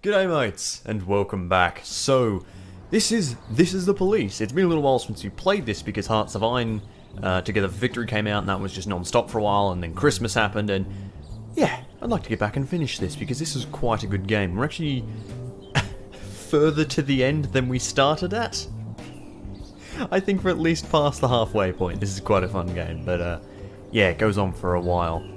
G'day mates, and welcome back. So, this is the police. It's been a little while since we played this because Hearts of Iron Together Victory came out and that was just non-stop for a while, and then Christmas happened, and yeah, I'd like to get back and finish this because this is quite a good game. We're actually further to the end than we started at. I think we're at least past the halfway point. This is quite a fun game, but yeah, it goes on for a while.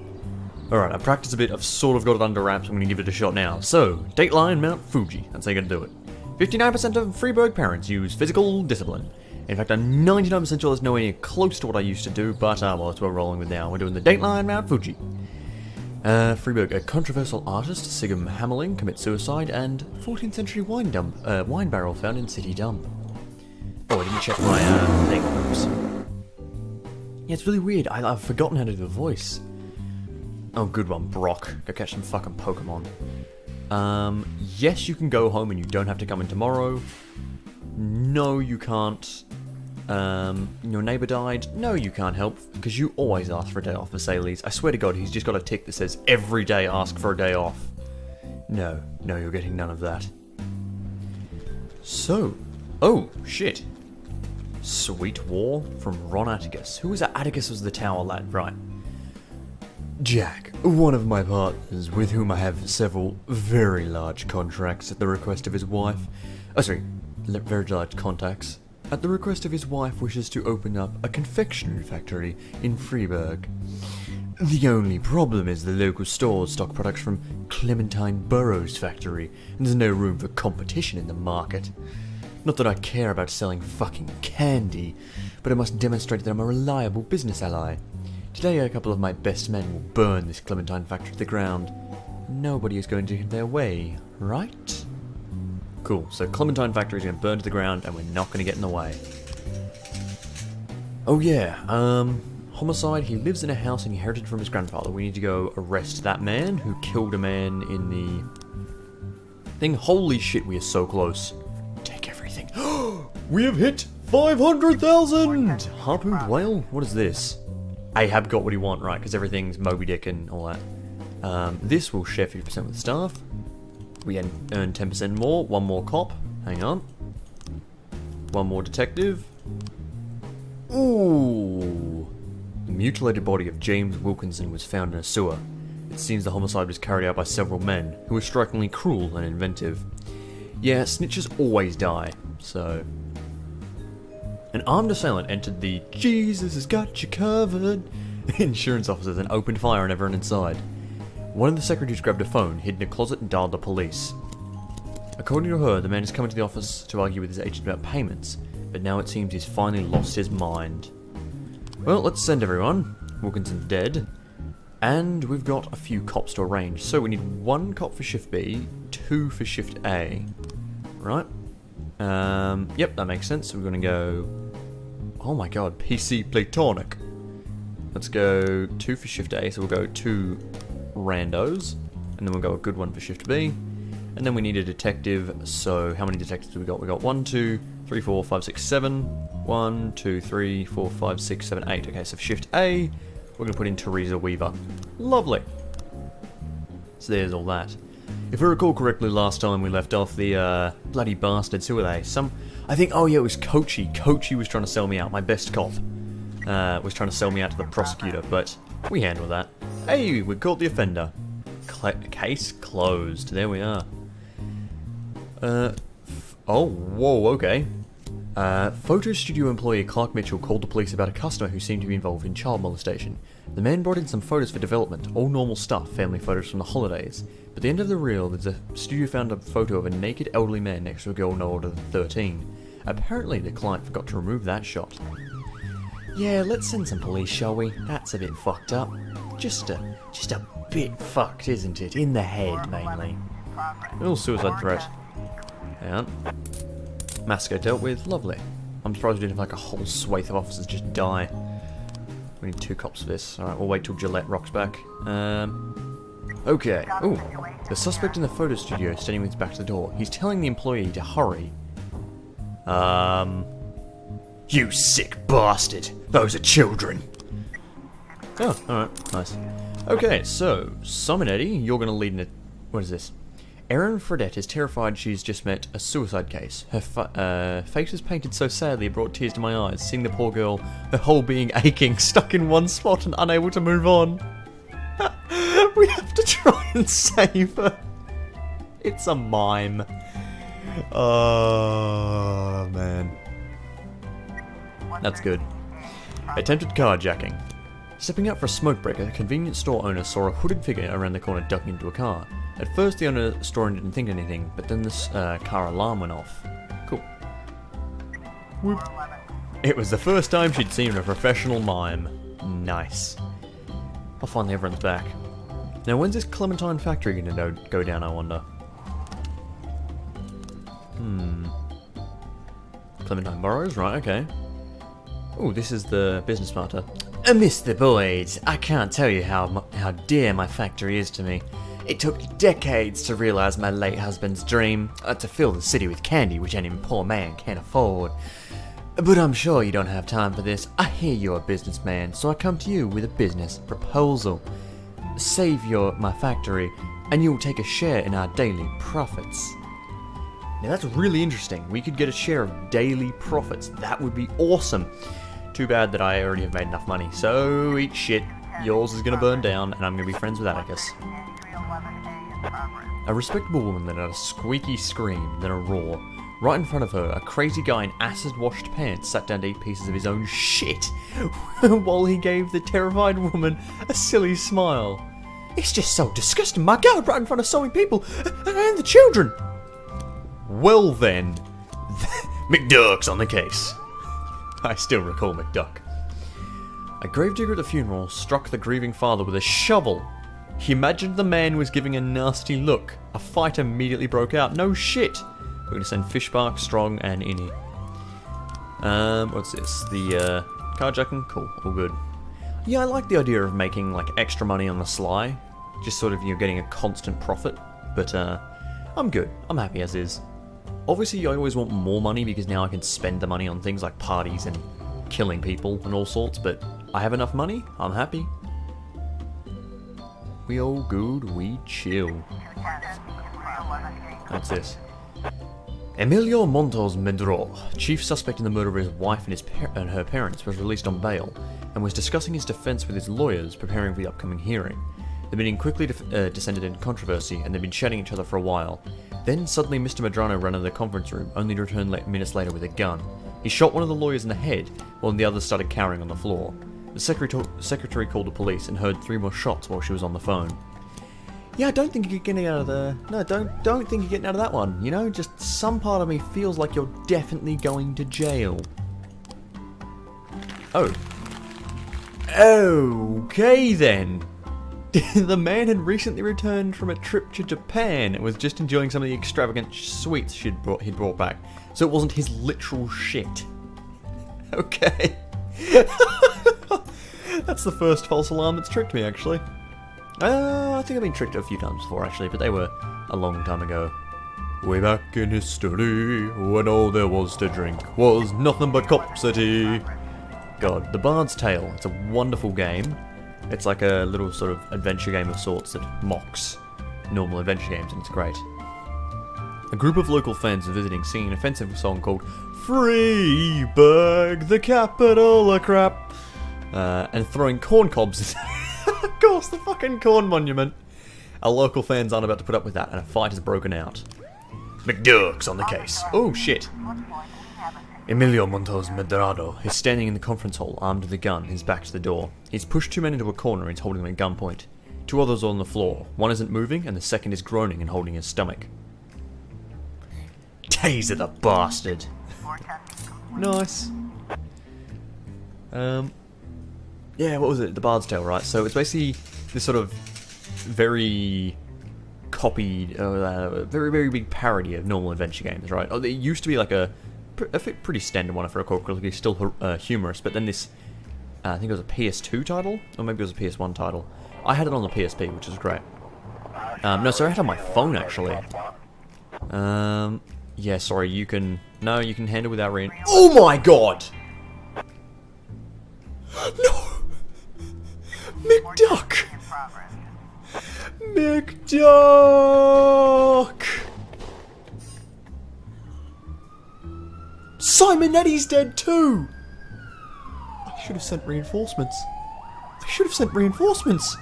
Alright, I've practiced a bit, I've sort of got it under wraps, I'm going to give it a shot now. So, Dateline Mount Fuji, that's how you're going to do it. 59% of Freeburg parents use physical discipline. In fact, I'm 99% sure there's nowhere near close to what I used to do, but well, that's what we're rolling with now. We're doing the Dateline Mount Fuji. Freeburg, a controversial artist, Sigurd Hammerling, commits suicide, and 14th century wine barrel found in city dump. Oh, I didn't check my thing. Oops. Yeah, it's really weird, I've forgotten how to do the voice. Oh, good one, Brock. Go catch some fucking Pokemon. Yes, you can go home and you don't have to come in tomorrow. No, you can't. Your neighbour died. No, you can't help, because you always ask for a day off, Mercedes. I swear to God, he's just got a tick that says, every day ask for a day off. No, you're getting none of that. So, oh, shit. Sweet War from Ron Atticus. Who was that? Atticus was the tower lad, right. Jack, one of my partners with whom I have several very large contracts at the request of his wife. Oh, sorry, very large contacts. At the request of his wife wishes to open up a confectionery factory in Freeburg. The only problem is the local stores stock products from Clementine Burroughs' factory, and there's no room for competition in the market. Not that I care about selling fucking candy, but I must demonstrate that I'm a reliable business ally. Today a couple of my best men will burn this Clementine factory to the ground. Nobody is going to get in their way, right? Cool, so Clementine factory is going to burn to the ground and we're not going to get in the way. Oh yeah, homicide, he lives in a house inherited from his grandfather. We need to go arrest that man who killed a man in the thing. Holy shit, we are so close. Take everything. We have hit 500,000! Harpooned whale? What is this? Ahab got what he want, right, because everything's Moby Dick and all that. This will share 50% with staff. We earn 10% more. One more cop. Hang on. One more detective. Ooh. The mutilated body of James Wilkinson was found in a sewer. It seems the homicide was carried out by several men, who were strikingly cruel and inventive. Yeah, snitches always die, so... An armed assailant entered the Jesus has got you covered insurance offices and opened fire on everyone inside. One of the secretaries grabbed a phone, hid in a closet and dialed the police. According to her, the man is coming to the office to argue with his agent about payments, but now it seems he's finally lost his mind. Well, let's send everyone. Wilkinson's dead. And we've got a few cops to arrange. So we need one cop for shift B, 2 for shift A. Right? Yep, that makes sense. So we're going to go... Oh my god, PC Platonic. Let's go 2 for shift A, so we'll go 2 randos. And then we'll go a good one for shift B. And then we need a detective, so how many detectives do we got? We got 1, 2, 3, 4, 5, 6, 7. 1, 2, 3, 4, 5, 6, 7, 8. Okay, so for shift A, we're going to put in Teresa Weaver. Lovely. So there's all that. If I recall correctly, last time we left off, the bloody bastards, who were they? I think, oh yeah, it was Kochi. Kochi was trying to sell me out, my best cop. Was trying to sell me out to the prosecutor, but we handled that. Hey, we caught the offender. Case closed. There we are. Oh, whoa, okay. Photo studio employee Clark Mitchell called the police about a customer who seemed to be involved in child molestation. The man brought in some photos for development, all normal stuff, family photos from the holidays. But at the end of the reel, the studio found a photo of a naked elderly man next to a girl no older than 13. Apparently the client forgot to remove that shot. Yeah, let's send some police, shall we? That's a bit fucked up. Just a bit fucked, isn't it? In the head, mainly. A little suicide threat. Hang on. Masco dealt with, lovely. I'm surprised we didn't have like a whole swathe of officers just die. We need 2 cops for this. Alright, we'll wait till Gillette rocks back. Okay. Ooh. The suspect in the photo studio standing with his back to the door. He's telling the employee to hurry. You sick bastard! Those are children! Oh, alright. Nice. Okay, so, Simon Eddie, you're gonna lead in a... What is this? Erin Fredette is terrified she's just met a suicide case. Her face is painted so sadly it brought tears to my eyes, seeing the poor girl, her whole being aching, stuck in one spot and unable to move on. We have to try and save her. It's a mime. Oh, man. That's good. Attempted carjacking. Stepping out for a smoke break, a convenience store owner saw a hooded figure around the corner ducking into a car. At first the owner of the store didn't think anything, but then this car alarm went off. Cool. Whoop. It was the first time she'd seen a professional mime. Nice. Oh, finally everyone's back. Now when's this Clementine factory gonna go down, I wonder? Clementine Burrows, right, okay. Oh, this is the business matter. Mr. Boyd, I can't tell you how dear my factory is to me. It took decades to realise my late husband's dream, to fill the city with candy which any poor man can't afford. But I'm sure you don't have time for this. I hear you're a businessman, so I come to you with a business proposal. Save my factory, and you'll take a share in our daily profits. Now that's really interesting. We could get a share of daily profits. That would be awesome. Too bad that I already have made enough money. So eat shit. Yours is gonna burn down, and I'm gonna be friends with Atticus. A respectable woman let out a squeaky scream, then a roar. Right in front of her, a crazy guy in acid-washed pants sat down to eat pieces of his own shit, while he gave the terrified woman a silly smile. It's just so disgusting, my God, right in front of so many people, and the children! Well then, McDuck's on the case. I still recall McDuck. A gravedigger at the funeral struck the grieving father with a shovel. He imagined the man was giving a nasty look. A fight immediately broke out. No shit! We're gonna send Fishbark, Strong, and Innie. What's this? The, carjacking? Cool, all good. Yeah, I like the idea of making, like, extra money on the sly. Just sort of, getting a constant profit. But, I'm good. I'm happy as is. Obviously, I always want more money because now I can spend the money on things like parties and killing people and all sorts, but I have enough money, I'm happy. We all good, we chill. What's this? Emilio Montes Medrol, chief suspect in the murder of his wife and her parents, was released on bail and was discussing his defense with his lawyers preparing for the upcoming hearing. The meeting quickly descended in controversy and they'd been chatting each other for a while. Then suddenly Mr. Medrano ran into the conference room, only to return minutes later with a gun. He shot one of the lawyers in the head, while the others started cowering on the floor. The secretary called the police and heard 3 more shots while she was on the phone. Yeah, I don't think you're getting out of the... No, don't think you're getting out of that one, Just some part of me feels like you're definitely going to jail. Oh. Okay then. The man had recently returned from a trip to Japan and was just enjoying some of the extravagant sweets he'd brought back. So it wasn't his literal shit. Okay. That's the first false alarm that's tricked me, actually. I think I've been tricked a few times before, actually, but they were a long time ago. Way back in history, when all there was to drink was nothing but Cop City. God, The Bard's Tale. It's a wonderful game. It's like a little sort of adventure game of sorts that mocks normal adventure games, and it's great. A group of local fans are visiting, singing an offensive song called Freeburg, the capital of crap, and throwing corn cobs. Of course, the fucking corn monument. Our local fans aren't about to put up with that, and a fight has broken out. McDuck's on the case. Oh shit. Emilio Montes Medrano is standing in the conference hall, armed with a gun, his back to the door. He's pushed 2 men into a corner and he's holding them at gunpoint. 2 others are on the floor. One isn't moving, and the second is groaning and holding his stomach. Taser the bastard! Nice. Yeah, what was it? The Bard's Tale, right? So it's basically this sort of very copied, very, very big parody of normal adventure games, right? Oh, it used to be like a pretty standard one, if I recall correctly, still humorous, but then this, I think it was a PS2 title, or maybe it was a PS1 title. I had it on the PSP, which was great. No, sorry, I had it on my phone, actually. Yeah, sorry, you can handle without reading. Oh my god! No! McDuck! McDuck! Simonetta's dead too! I should have sent reinforcements. I should have sent reinforcements!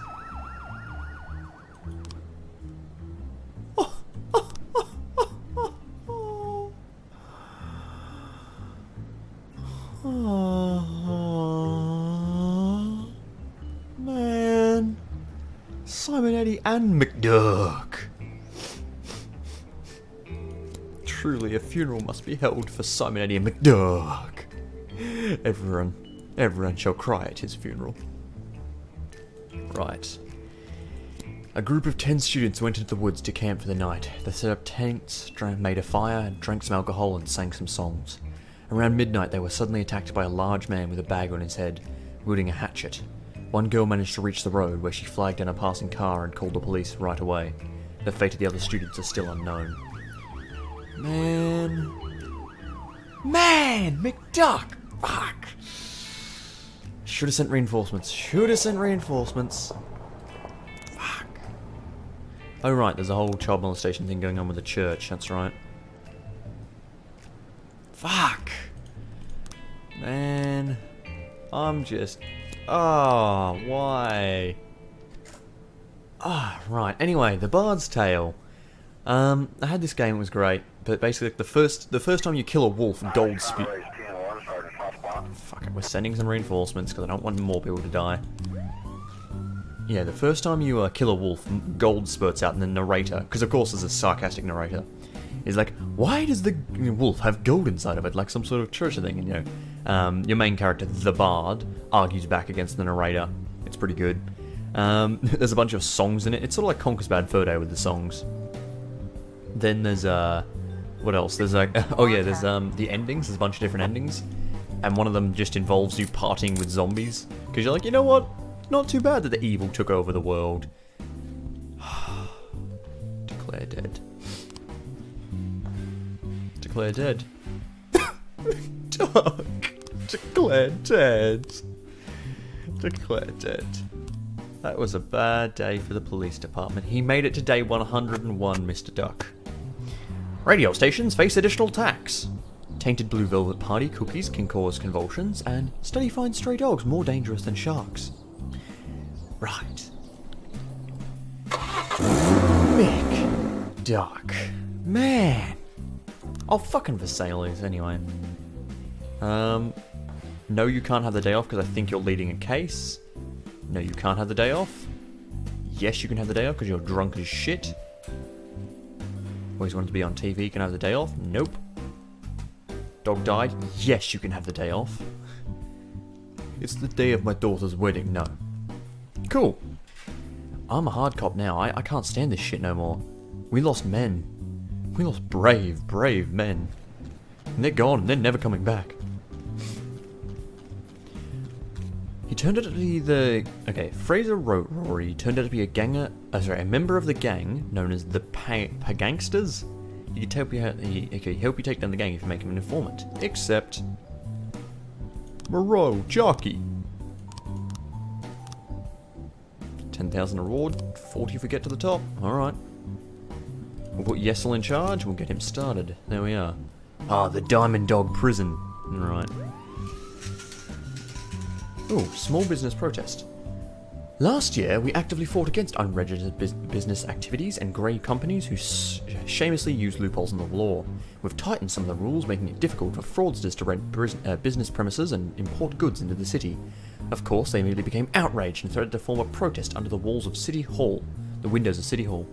Oh, man. Simonetti and McDuck. Truly, a funeral must be held for Simonetti and McDuck. Everyone shall cry at his funeral. Right. A group of 10 students went into the woods to camp for the night. They set up tents, made a fire, drank some alcohol, and sang some songs. Around midnight, they were suddenly attacked by a large man with a bag on his head, wielding a hatchet. One girl managed to reach the road, where she flagged down a passing car and called the police right away. The fate of the other students are still unknown. Man, McDuck! Fuck! Should have sent reinforcements. Fuck. Oh right, there's a whole child molestation thing going on with the church, that's right. Fuck! Man, I'm just... Oh, why? Ah, right. Anyway, The Bard's Tale. I had this game, it was great, but basically the first time you kill a wolf, gold spew... Fuck it, we're sending some reinforcements because I don't want more people to die. Yeah, the first time you kill a wolf, gold spurts out and the narrator, because of course there's a sarcastic narrator, is like, why does the wolf have gold inside of it, like some sort of church thing, and you know, your main character, the Bard, argues back against the narrator. It's pretty good. There's a bunch of songs in it. It's sort of like Conker's Bad Fur Day with the songs. Then there's, what else? There's like, oh yeah, there's the endings. There's a bunch of different endings. And one of them just involves you partying with zombies. Because you're like, you know what? Not too bad that the evil took over the world. Declare dead. Declare dead. Duck. Declare dead. Declare dead. That was a bad day for the police department. He made it to day 101, Mr. Duck. Radio stations face additional tax. Tainted blue velvet party cookies can cause convulsions, and study finds stray dogs more dangerous than sharks. Right. Mick Duck. Man. I'll fucking Vesali's anyway. No, you can't have the day off because I think you're leading a case. No, you can't have the day off. Yes, you can have the day off because you're drunk as shit. Always wanted to be on TV, you can have the day off. Nope. Dog died. Yes, you can have the day off. It's the day of my daughter's wedding. No. Cool. I'm a hard cop now. I can't stand this shit no more. We lost men. We lost brave, brave men. And they're gone. They're never coming back. He turned out to be the... Okay, Fraser wrote Rory turned out to be a member of the gang known as the Pagangsters. He could help you take down the gang if you make him an informant. Except... Moreau, jockey. 10,000 reward, 40 if we get to the top. Alright. We'll put Yesel in charge, we'll get him started. There we are. Ah, the Diamond Dog Prison. Alright. Ooh, small business protest. Last year, we actively fought against unregistered business activities and grey companies who shamelessly use loopholes in the law. We've tightened some of the rules, making it difficult for fraudsters to rent business premises and import goods into the city. Of course, they immediately became outraged and threatened to form a protest under the walls of City Hall, the windows of City Hall.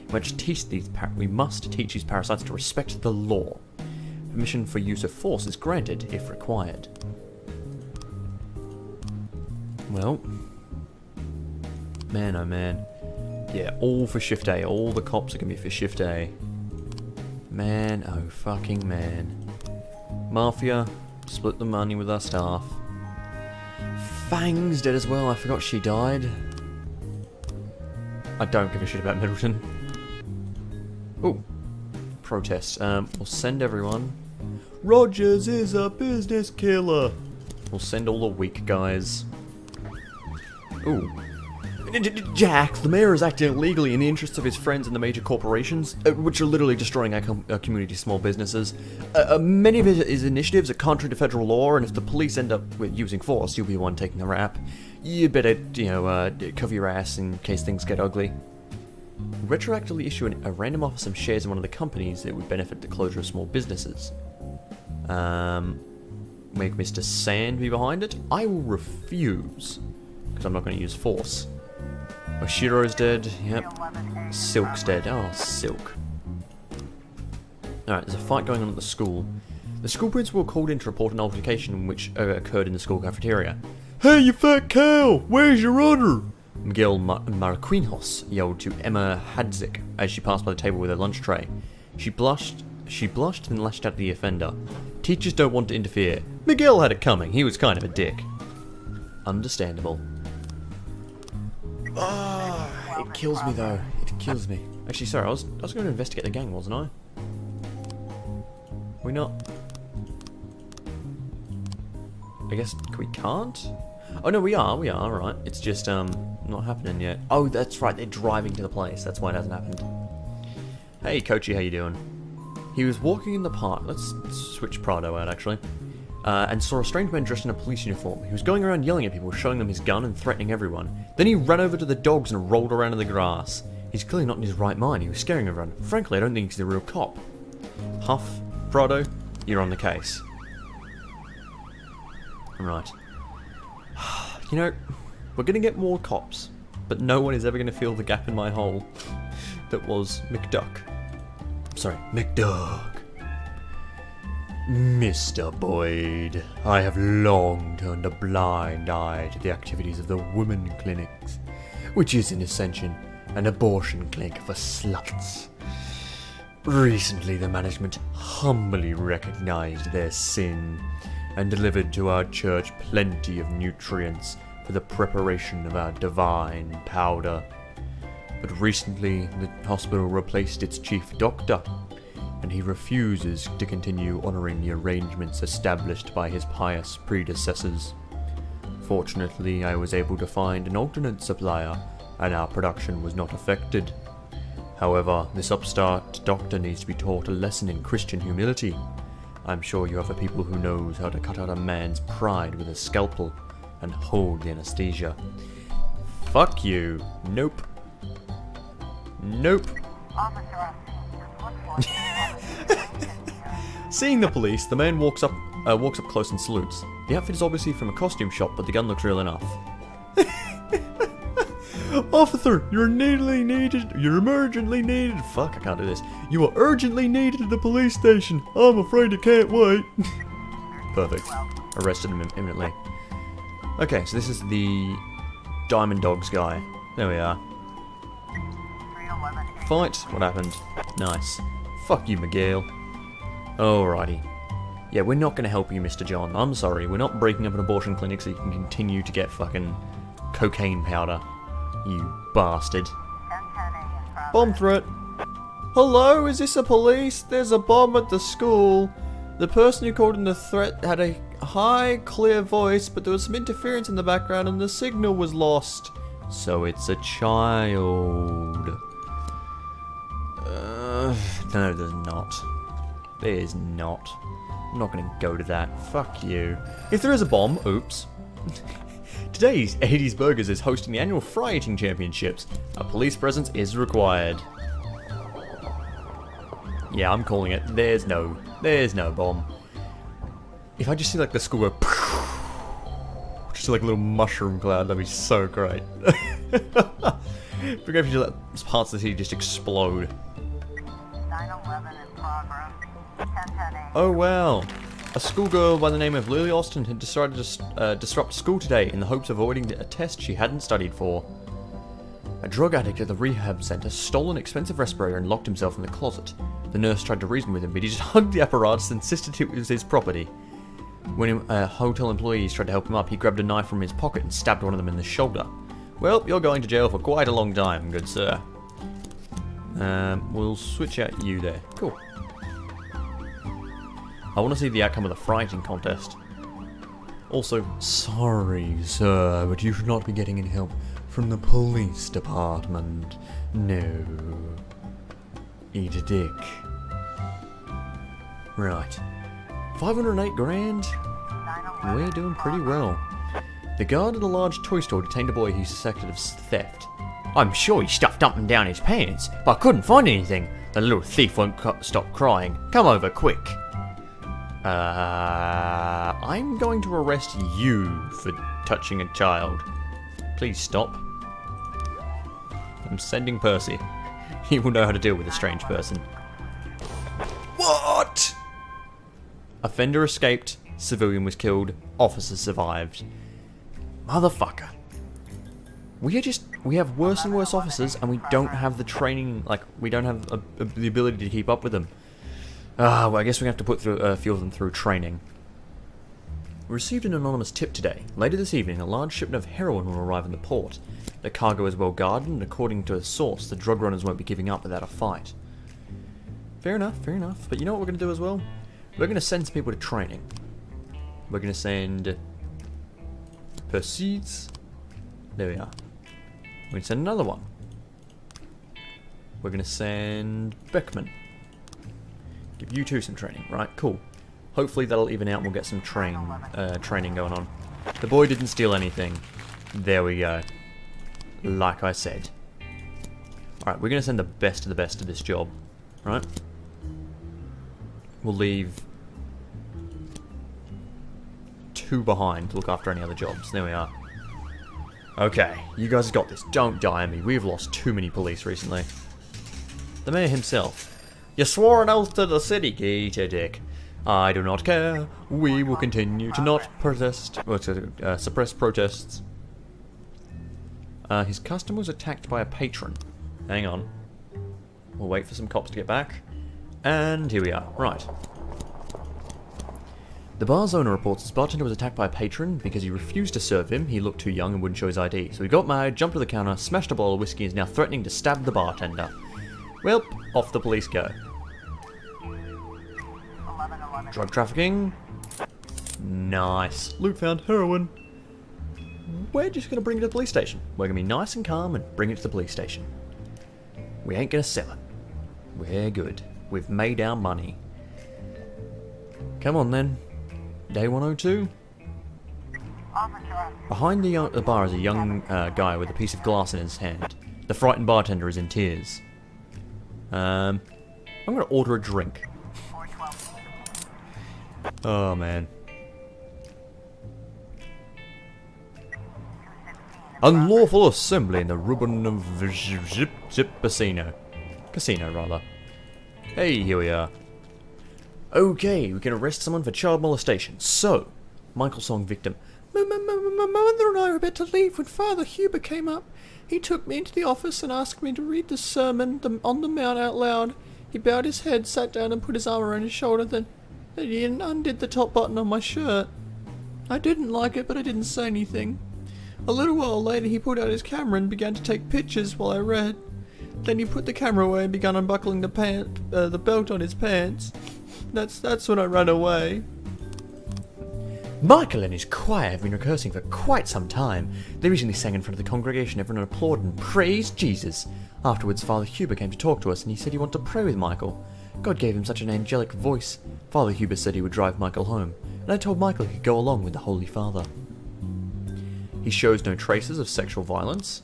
We must teach these parasites to respect the law. Permission for use of force is granted if required. Well... Man, oh man. Yeah, all for Shift A. All the cops are going to be for Shift A. Man, oh fucking man. Mafia, split the money with our staff. Fang's dead as well. I forgot she died. I don't give a shit about Middleton. Ooh. Protest. We'll send everyone. Rogers is a business killer. We'll send all the weak guys. Ooh. Jack, the mayor is acting illegally in the interests of his friends and the major corporations, which are literally destroying our community's small businesses. Many of his initiatives are contrary to federal law, and if the police end up with using force, you'll be the one taking the rap. You better, cover your ass in case things get ugly. Retroactively issue a random offer some shares in one of the companies that would benefit the closure of small businesses. Make Mr. Sand be behind it? I will refuse, because I'm not going to use force. Oshiro's dead, yep. Silk's dead, oh, Silk. Alright, there's a fight going on at the school. The school principal called in to report an altercation which occurred in the school cafeteria. Hey, you fat cow! Where's your honor? Miguel Marquinhos yelled to Emma Hadzik as she passed by the table with her lunch tray. She blushed and lashed out at the offender. Teachers don't want to interfere. Miguel had it coming, he was kind of a dick. Understandable. Ah, it kills me though. It kills me. Actually, sorry, I was going to investigate the gang, wasn't I? We not? I guess we can't? Oh no, we are, right. It's just, not happening yet. Oh, that's right, they're driving to the place. That's why it hasn't happened. Hey, Coachy, how you doing? He was walking in the park. Let's switch Prado out, actually. And saw a strange man dressed in a police uniform. He was going around yelling at people, showing them his gun and threatening everyone. Then he ran over to the dogs and rolled around in the grass. He's clearly not in his right mind. He was scaring everyone. Frankly, I don't think he's a real cop. Huff, Prado, you're on the case. Right. You know, we're gonna get more cops, but no one is ever gonna fill the gap in my hole that was McDuck. Sorry, McDuck. Mr. Boyd, I have long turned a blind eye to the activities of the women clinics, which is in essence an abortion clinic for sluts. Recently, the management humbly recognized their sin and delivered to our church plenty of nutrients for the preparation of our divine powder. But recently, the hospital replaced its chief doctor, and he refuses to continue honouring the arrangements established by his pious predecessors. Fortunately, I was able to find an alternate supplier, and our production was not affected. However, this upstart doctor needs to be taught a lesson in Christian humility. I'm sure you have a people who knows how to cut out a man's pride with a scalpel and hold the anesthesia. Fuck you. Nope. Nope. Seeing the police, the man walks up close and salutes. The outfit is obviously from a costume shop, but the gun looks real enough. Officer, you're emergently needed. Fuck, I can't do this. You are urgently needed at the police station. I'm afraid I can't wait. Perfect. Arrested him imminently. Okay, so this is the Diamond Dogs guy. There we are. Fight. What happened? Nice. Fuck you, Miguel. Alrighty. Yeah, we're not going to help you, Mr. John. I'm sorry. We're not breaking up an abortion clinic so you can continue to get fucking cocaine powder. You bastard. Bomb threat. Hello, is this a police? There's a bomb at the school. The person who called in the threat had a high, clear voice, but there was some interference in the background and the signal was lost. So it's a child. No, there's not. There's not. I'm not gonna go to that. Fuck you. If there is a bomb, oops. Today's 80s Burgers is hosting the annual Fry Eating Championships. A police presence is required. Yeah, I'm calling it. There's no bomb. If I just see like the school go, just like a little mushroom cloud, that'd be so great. Forget if you let parts of the city just explode. 9/11 in progress. 10:10 Oh wow. A schoolgirl by the name of Lily Austin had decided to disrupt school today in the hopes of avoiding a test she hadn't studied for. A drug addict at the rehab center stole an expensive respirator and locked himself in the closet. The nurse tried to reason with him, but he just hugged the apparatus and insisted it was his property. When hotel employees tried to help him up, he grabbed a knife from his pocket and stabbed one of them in the shoulder. Well, you're going to jail for quite a long time, good sir. We'll switch out you there. Cool. I want to see the outcome of the fry eating contest. Also, sorry, sir, but you should not be getting any help from the police department. No. Eat a dick. Right. 508 grand? We're doing pretty well. The guard at a large toy store detained a boy who's suspected of theft. I'm sure he stuffed something down his pants, but I couldn't find anything. The little thief won't stop crying. Come over, quick. I'm going to arrest you for touching a child. Please stop. I'm sending Percy. He will know how to deal with a strange person. What? Offender escaped. Civilian was killed. Officer survived. Motherfucker. We have worse and worse officers, and we don't have the training, like, we don't have the ability to keep up with them. Well, I guess we have to put through, a few of them through training. We received an anonymous tip today. Later this evening, a large shipment of heroin will arrive in the port. The cargo is well guarded, and according to a source, the drug runners won't be giving up without a fight. Fair enough, fair enough. But you know what we're going to do as well? We're going to send some people to training. We're going to send Perseus. There we are. We're going to send another one. We're going to send Beckman. Give you two some training. Right, cool. Hopefully that'll even out and we'll get some training going on. The boy didn't steal anything. There we go. Like I said. Alright, we're going to send the best of the best to this job. Right? We'll leave 2 behind to look after any other jobs. There we are. Okay, you guys got this. Don't die on me. We've lost too many police recently. The mayor himself. You swore an oath to the city, Gate Dick. I do not care. We will continue to not protest, or to suppress protests. His customer was attacked by a patron. Hang on. We'll wait for some cops to get back. And here we are. Right. The bar's owner reports his bartender was attacked by a patron because he refused to serve him. He looked too young and wouldn't show his ID. So he got mad, jumped to the counter, smashed a bottle of whiskey, and is now threatening to stab the bartender. Well, off the police go. Drug trafficking. Nice. Luke found heroin. We're just going to bring it to the police station. We're going to be nice and calm and bring it to the police station. We ain't going to sell it. We're good. We've made our money. Come on then. Day 102. Behind the bar is a young guy with a piece of glass in his hand. The frightened bartender is in tears. I'm going to order a drink. Oh man. Unlawful assembly in the Ruben of Zip Casino. Casino, rather. Hey, here we are. Okay, we can arrest someone for child molestation. So, Michael Song victim. My mother and I were about to leave when Father Huber came up. He took me into the office and asked me to read the sermon on the Mount out loud. He bowed his head, sat down and put his arm around his shoulder, then he undid the top button on my shirt. I didn't like it, but I didn't say anything. A little while later he pulled out his camera and began to take pictures while I read. Then he put the camera away and began unbuckling the belt on his pants. That's when I ran away. Michael and his choir have been rehearsing for quite some time. They recently sang in front of the congregation. Everyone applauded and praised Jesus. Afterwards, Father Huber came to talk to us and he said he wanted to pray with Michael. God gave him such an angelic voice. Father Huber said he would drive Michael home, and I told Michael he could go along with the Holy Father. He shows no traces of sexual violence.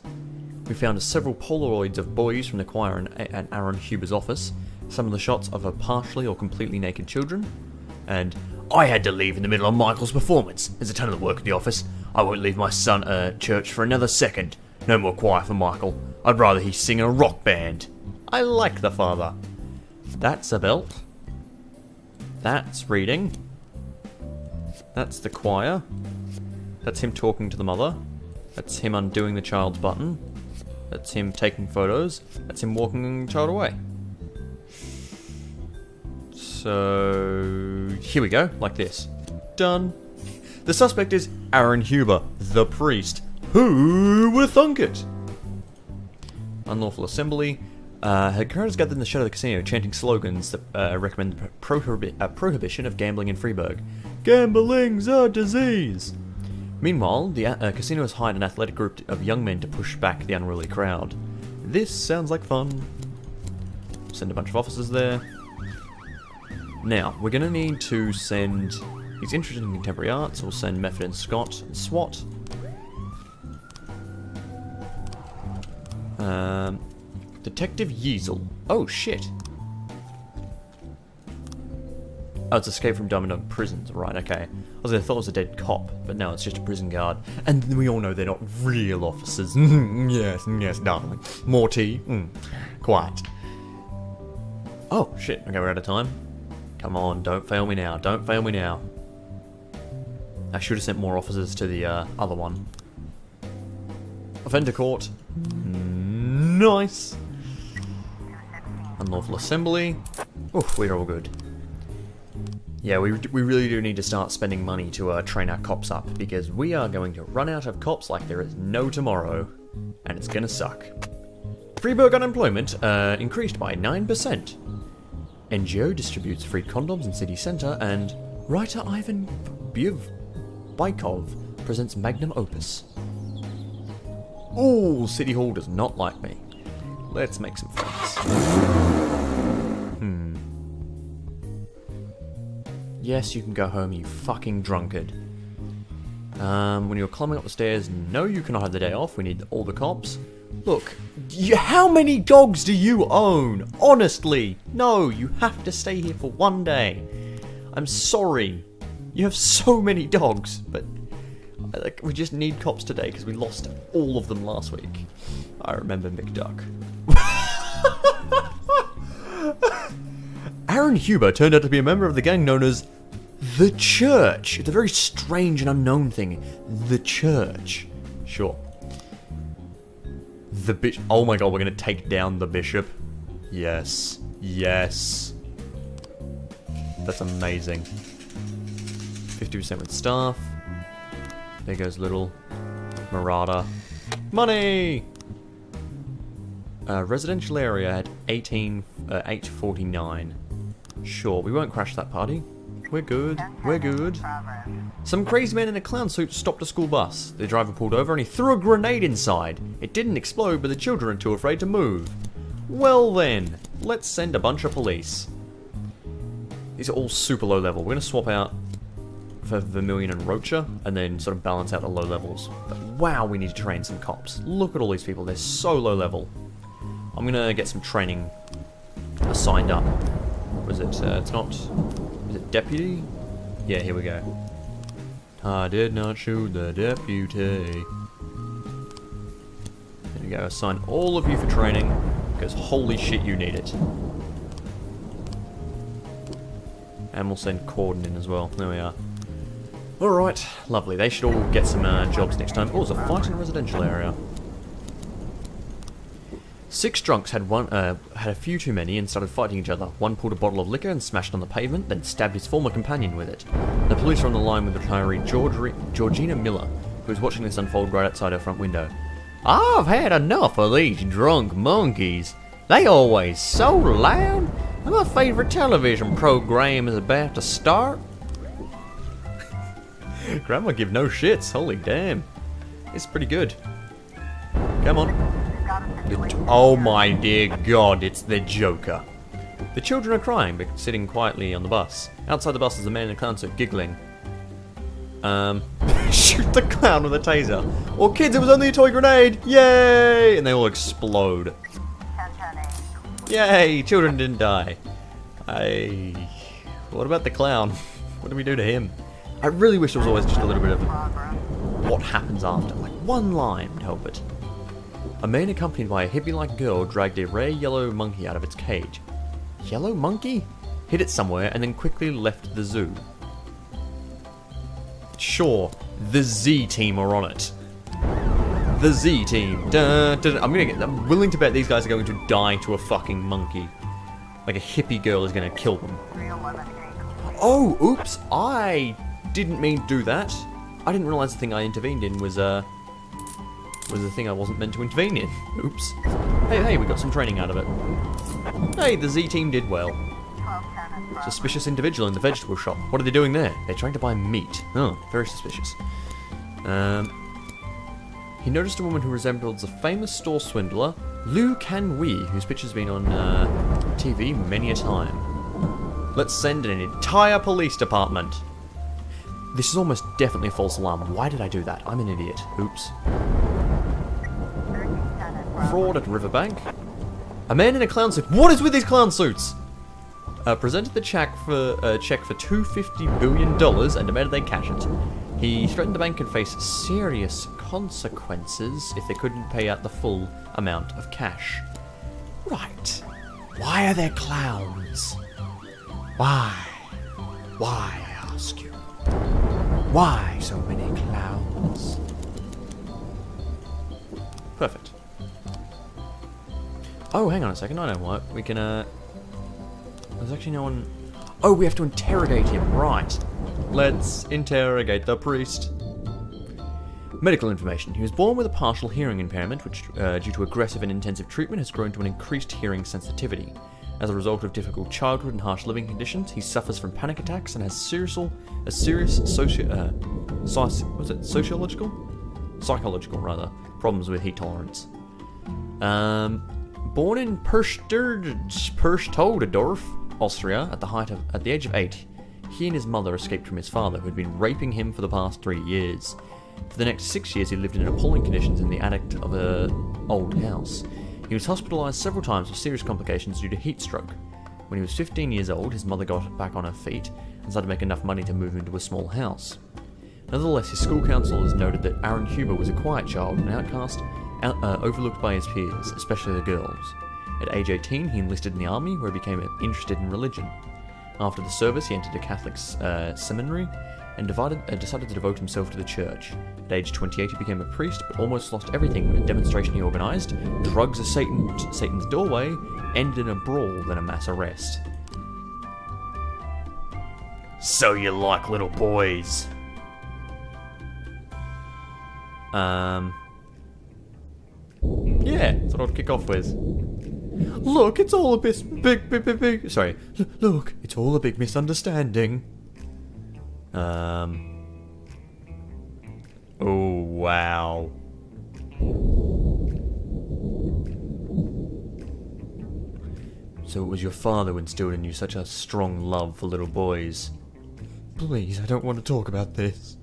We found several Polaroids of boys from the choir at Aaron Huber's office, some of the shots of partially or completely naked children, and I had to leave in the middle of Michael's performance. There's a ton of work at the office. I won't leave my son at church for another second. No more choir for Michael. I'd rather he sing in a rock band. I like the father. That's a belt. That's reading. That's the choir. That's him talking to the mother. That's him undoing the child's button. That's him taking photos. That's him walking the child away. So here we go, like this. Done. The suspect is Aaron Huber, the priest. Who would have thunk it? Unlawful assembly. Her crowd is gathered in the shadow of the casino, chanting slogans that recommend the prohibition of gambling in Freiburg. Gambling's a disease. Meanwhile, the casino has hired an athletic group of young men to push back the unruly crowd. This sounds like fun. Send a bunch of officers there. Now, we're going to need to send... He's interested in contemporary art, so we'll send Method and Scott and SWAT. Detective Yeasel. Oh, shit. Oh, it's Escape from Downunder prisons. Right, okay. I thought it was a dead cop, but no, it's just a prison guard. And we all know they're not real officers. yes, darling. More tea? Quite. Oh, shit. Okay, we're out of time. Come on, don't fail me now. Don't fail me now. I should have sent more officers to the other one. Offender court. Nice. Unlawful assembly. Oof, we're all good. Yeah, we really do need to start spending money to train our cops up, because we are going to run out of cops like there is no tomorrow, and it's gonna suck. Freeburg unemployment increased by 9%. NGO distributes free condoms in city centre, and writer Ivan Bykov presents magnum opus. Ooh, City Hall does not like me. Let's make some friends. Yes, you can go home, you fucking drunkard. When you're climbing up the stairs, no, you cannot have the day off. We need all the cops. Look, how many dogs do you own? Honestly, no, you have to stay here for one day. I'm sorry. You have so many dogs, but we just need cops today because we lost all of them last week. I remember McDuck. Aaron Huber turned out to be a member of the gang known as The Church. It's a very strange and unknown thing. The Church. Sure. The bishop. Oh my god, we're gonna take down the bishop. Yes. Yes. That's amazing. 50% with staff. There goes little Marauder. Money! Residential area at 849. Sure, we won't crash that party. We're good. We're good. Some crazy man in a clown suit stopped a school bus. The driver pulled over and he threw a grenade inside. It didn't explode, but the children are too afraid to move. Well then, let's send a bunch of police. These are all super low level. We're going to swap out for Vermilion and Rocha, and then sort of balance out the low levels. But wow, we need to train some cops. Look at all these people. They're so low level. I'm going to get some training assigned up. Was it, it's not, is it deputy? Yeah, here we go. I did not shoot the deputy. There we go, assign all of you for training, because holy shit you need it. And we'll send Corden in as well, there we are. Alright, lovely, they should all get some jobs next time. Oh, there's a fight in a residential area. 6 drunks had a few too many and started fighting each other. One pulled a bottle of liquor and smashed on the pavement, then stabbed his former companion with it. The police are on the line with retiree Georgina Miller, who is watching this unfold right outside her front window. I've had enough of these drunk monkeys. They always so loud. My favourite television program is about to start. Grandma give no shits, holy damn. It's pretty good. Come on. Oh my dear god, it's the Joker. The children are crying, but sitting quietly on the bus. Outside the bus is a man in a clown suit giggling. Shoot the clown with a taser. Oh kids, it was only a toy grenade! Yay! And they all explode. Yay! Children didn't die. What about the clown? What do we do to him? I really wish there was always just a little bit of what happens after. Like one line would help it. A man accompanied by a hippie-like girl dragged a rare yellow monkey out of its cage. Yellow monkey? Hid it somewhere and then quickly left the zoo. Sure, the Z team are on it. The Z team. I'm willing to bet these guys are going to die to a fucking monkey. Like a hippie girl is going to kill them. Oh, oops! I didn't mean to do that. I didn't realise the thing I intervened in was the thing I wasn't meant to intervene in. Oops. Hey, we got some training out of it. Hey, the Z team did well. Suspicious individual in the vegetable shop. What are they doing there? They're trying to buy meat. Oh, very suspicious. He noticed a woman who resembles a famous store swindler, Liu Can-wee, whose picture's been on TV many a time. Let's send an entire police department. This is almost definitely a false alarm. Why did I do that? I'm an idiot. Oops. Fraud at Riverbank. A man in a clown suit. What is with these clown suits? Presented the check for $250 billion and demanded they cash it. He threatened the bank could face serious consequences if they couldn't pay out the full amount of cash. Right. Why are there clowns? Why? Why, I ask you? Why so many clowns? Perfect. Oh, hang on a second. I know what. We can, There's actually no one... Oh, we have to interrogate him. Right. Let's interrogate the priest. Medical information. He was born with a partial hearing impairment, which, due to aggressive and intensive treatment, has grown to an increased hearing sensitivity. As a result of difficult childhood and harsh living conditions, he suffers from panic attacks and has psychological problems with heat tolerance. Born in Perchtoldsdorf, Austria, at the age of 8, he and his mother escaped from his father, who had been raping him for the past 3 years. For the next 6 years, he lived in appalling conditions in the attic of an old house. He was hospitalised several times with serious complications due to heat stroke. When he was 15 years old, his mother got back on her feet and started to make enough money to move into a small house. Nevertheless, his school counsellors noted that Aaron Huber was a quiet child, an outcast, overlooked by his peers, especially the girls. At age 18, he enlisted in the army, where he became interested in religion. After the service, he entered a Catholic seminary and decided to devote himself to the church. At age 28, he became a priest, but almost lost everything when a demonstration he organised, drugs as Satan's doorway, ended in a brawl, then a mass arrest. So you like little boys? Yeah, that's what I'll kick off with. Look, it's all a big. Sorry. Look, it's all a big misunderstanding. Oh, wow. So it was your father who instilled in you such a strong love for little boys. Please, I don't want to talk about this.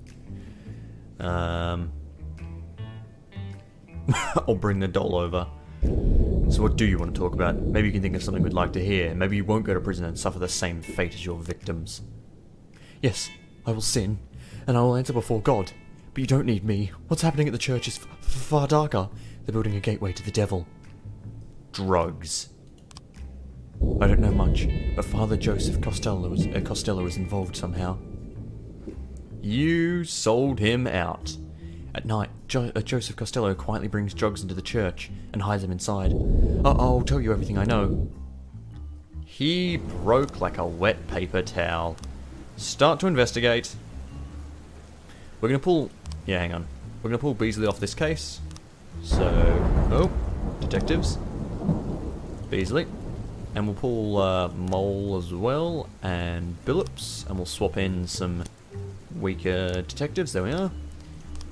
I'll bring the doll over. So what do you want to talk about? Maybe you can think of something we'd like to hear. Maybe you won't go to prison and suffer the same fate as your victims. Yes, I will sin, and I will answer before God. But you don't need me. What's happening at the church is far darker. They're building a gateway to the devil. Drugs. I don't know much, but Father Joseph Costello was involved somehow. You sold him out. At night, Joseph Costello quietly brings drugs into the church and hides them inside. I'll tell you everything I know. He broke like a wet paper towel. Start to investigate. We're gonna pull... Yeah, hang on. We're gonna pull Beasley off this case. So... Oh, detectives. Beasley. And we'll pull Mole as well, and Billups, and we'll swap in some weaker detectives. There we are.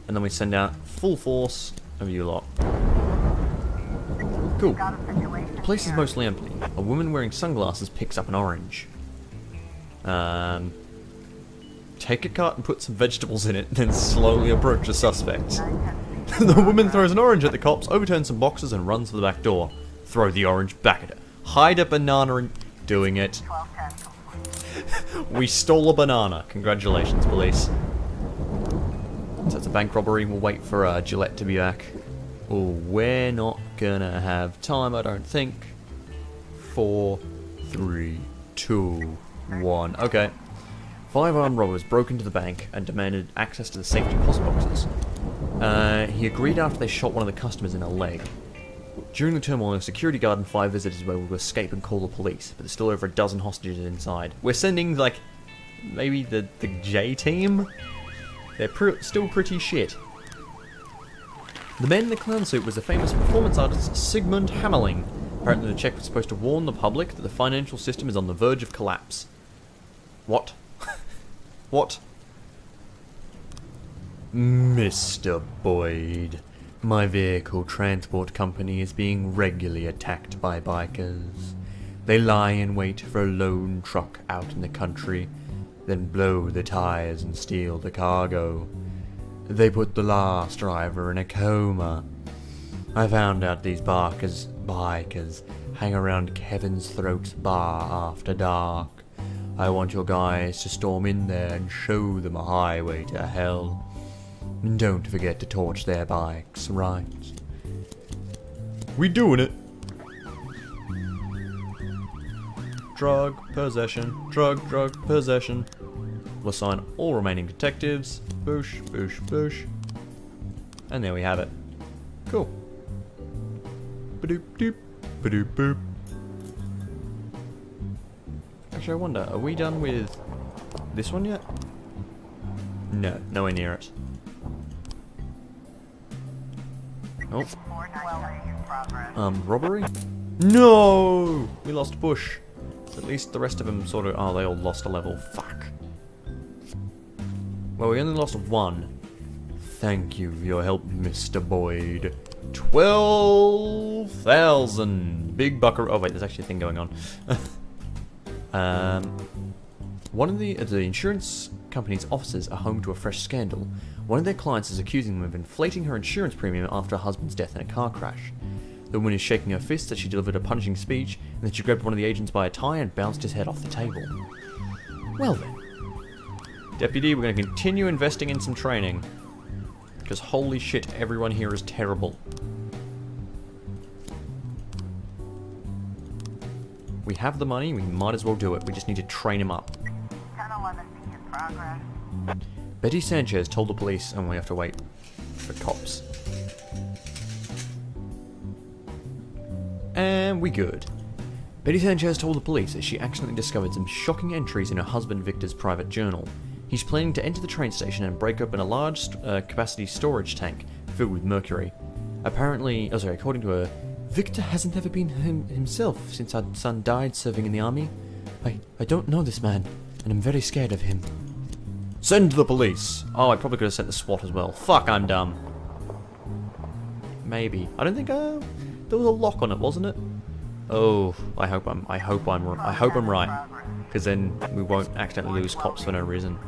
And then we send out full force of you lot. Cool. The place is mostly empty. A woman wearing sunglasses picks up an orange. Take a cart and put some vegetables in it, then slowly approach the suspect. The woman throws an orange at the cops, overturns some boxes, and runs for the back door. Throw the orange back at her. Hide a banana and... Doing it. We stole a banana. Congratulations, police. So it's a bank robbery. We'll wait for Gillette to be back. Oh, we're not gonna have time, I don't think. 4, 3, 2, 1. Okay. 5 armed robbers broke into the bank and demanded access to the safety deposit boxes. He agreed after they shot one of the customers in the leg. During the turmoil, a security guard and 5 visitors were able to escape and call the police, but there's still over a dozen hostages inside. We're sending, like, maybe the J team? They're still pretty shit. The man in the clown suit was the famous performance artist Sigmund Hammerling. Apparently the check was supposed to warn the public that the financial system is on the verge of collapse. What? What? Mr. Boyd, my vehicle transport company is being regularly attacked by bikers. They lie in wait for a lone truck out in the country, then blow the tires and steal the cargo. They put the last driver in a coma. I found out these bikers hang around Kevin's Throat's bar after dark. I want your guys to storm in there and show them a highway to hell. And don't forget to torch their bikes, right? We doing it! Drug possession, drug possession. We'll assign all remaining detectives. Boosh, boosh, boosh. And there we have it. Cool. Ba-doop doop, ba-doop boop. Actually, I wonder, are we done with this one yet? No, nowhere near it. Oh. Robbery? No! We lost Bush. At least the rest of them sort of... Oh, they all lost a level. Fuck. Well, we only lost one. Thank you for your help, Mr. Boyd. 12,000! Big bucker... Oh, wait, there's actually a thing going on. One of the insurance company's offices are home to a fresh scandal. One of their clients is accusing them of inflating her insurance premium after her husband's death in a car crash. The woman is shaking her fist that she delivered a punishing speech and that she grabbed one of the agents by a tie and bounced his head off the table. Well then. Deputy, we're going to continue investing in some training. Because holy shit, everyone here is terrible. We have the money, we might as well do it. We just need to train him up. 1011 in progress. Betty Sanchez told the police, and we have to wait for cops. And we good. Betty Sanchez told the police that she accidentally discovered some shocking entries in her husband Victor's private journal. He's planning to enter the train station and break open a large capacity storage tank filled with mercury. Apparently, according to her, Victor hasn't ever been himself since our son died serving in the army. I don't know this man, and I'm very scared of him. Send the police! Oh, I probably could have sent the SWAT as well. Fuck, I'm dumb. Maybe. I don't think, there was a lock on it, wasn't it? Oh, I hope I'm right. Because then we won't accidentally lose cops for no reason.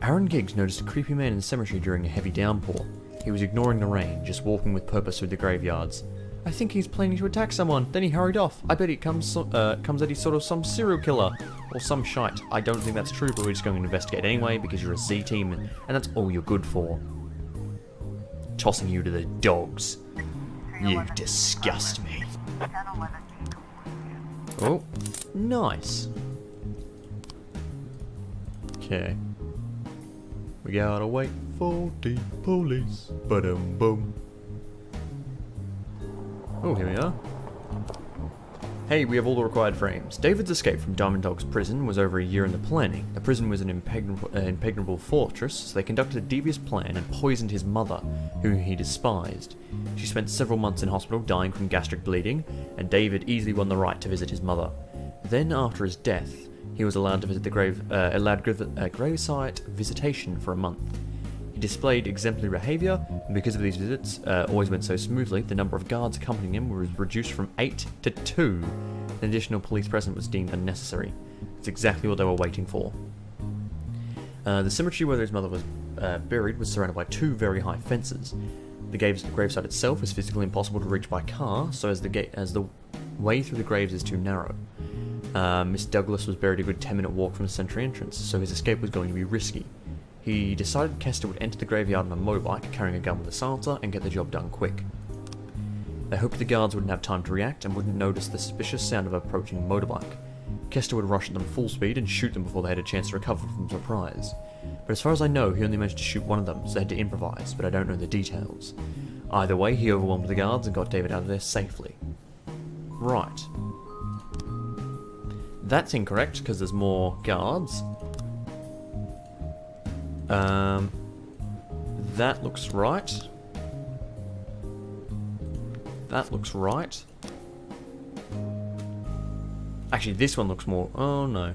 Aaron Giggs noticed a creepy man in the cemetery during a heavy downpour. He was ignoring the rain, just walking with purpose through the graveyards. I think he's planning to attack someone. Then he hurried off. I bet it comes that he's sort of some serial killer. Or some shite. I don't think that's true, but we're just going to investigate anyway because you're a Z team and that's all you're good for. Tossing you to the dogs. You disgust me. Oh, nice. Okay. We gotta wait for the police. Ba-dum boom. Oh, here we are. Hey, we have all the required frames. David's escape from Diamond Dog's prison was over a year in the planning. The prison was an impregnable fortress, so they conducted a devious plan and poisoned his mother, whom he despised. She spent several months in hospital dying from gastric bleeding, and David easily won the right to visit his mother. Then, after his death, he was allowed to visit the gravesite visitation for a month. He displayed exemplary behaviour, and because of these visits always went so smoothly, the number of guards accompanying him was reduced from 8 to 2. An additional police presence was deemed unnecessary. It's exactly what they were waiting for. The cemetery where his mother was buried was surrounded by 2 very high fences. The gravesite itself is physically impossible to reach by car, so as the way through the graves is too narrow. Miss Douglas was buried a good 10-minute walk from the cemetery entrance, so his escape was going to be risky. He decided Kester would enter the graveyard on a motorbike, carrying a gun with a silencer, and get the job done quick. They hoped the guards wouldn't have time to react and wouldn't notice the suspicious sound of an approaching motorbike. Kester would rush at them full speed and shoot them before they had a chance to recover from surprise. But as far as I know, he only managed to shoot one of them, so they had to improvise, but I don't know the details. Either way, he overwhelmed the guards and got David out of there safely. Right. That's incorrect, because there's more guards. That looks right. That looks right. Actually, this one looks more... Oh, no.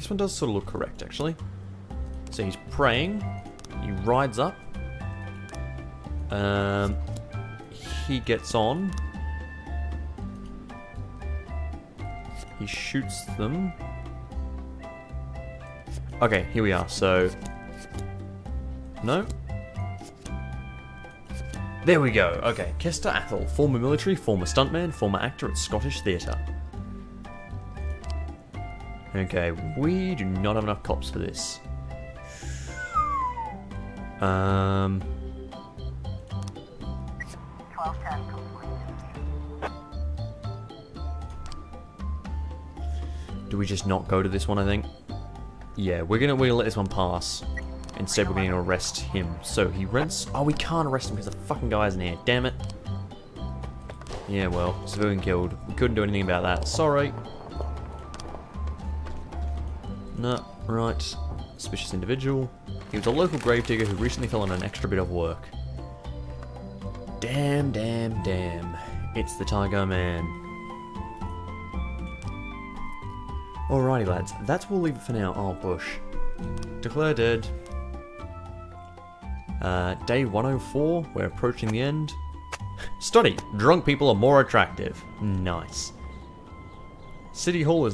this one does sort of look correct, actually. So he's praying. He rides up. He gets on. He shoots them. Okay, here we are. So... No? There we go. Okay, Kester Athol, former military, former stuntman, former actor at Scottish Theatre. Okay, we do not have enough cops for this. 1210 complete. Do we just not go to this one, I think? Yeah, we're gonna let this one pass. Instead, we're going to arrest him. So he rents... Oh, we can't arrest him because the fucking guy isn't here. Damn it. Yeah, well, civilian killed. We couldn't do anything about that. Sorry. No, right. Suspicious individual. He was a local gravedigger who recently fell on an extra bit of work. Damn, damn, damn. It's the Tiger Man. Alrighty, lads. That's we'll leave it for now. Oh, Bush. Declare dead. Day 104, we're approaching the end. Study, drunk people are more attractive. Nice. City Hall is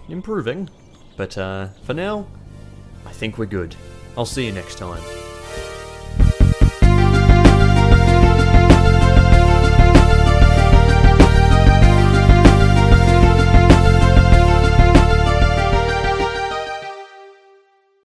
improving, but for now, I think we're good. I'll see you next time.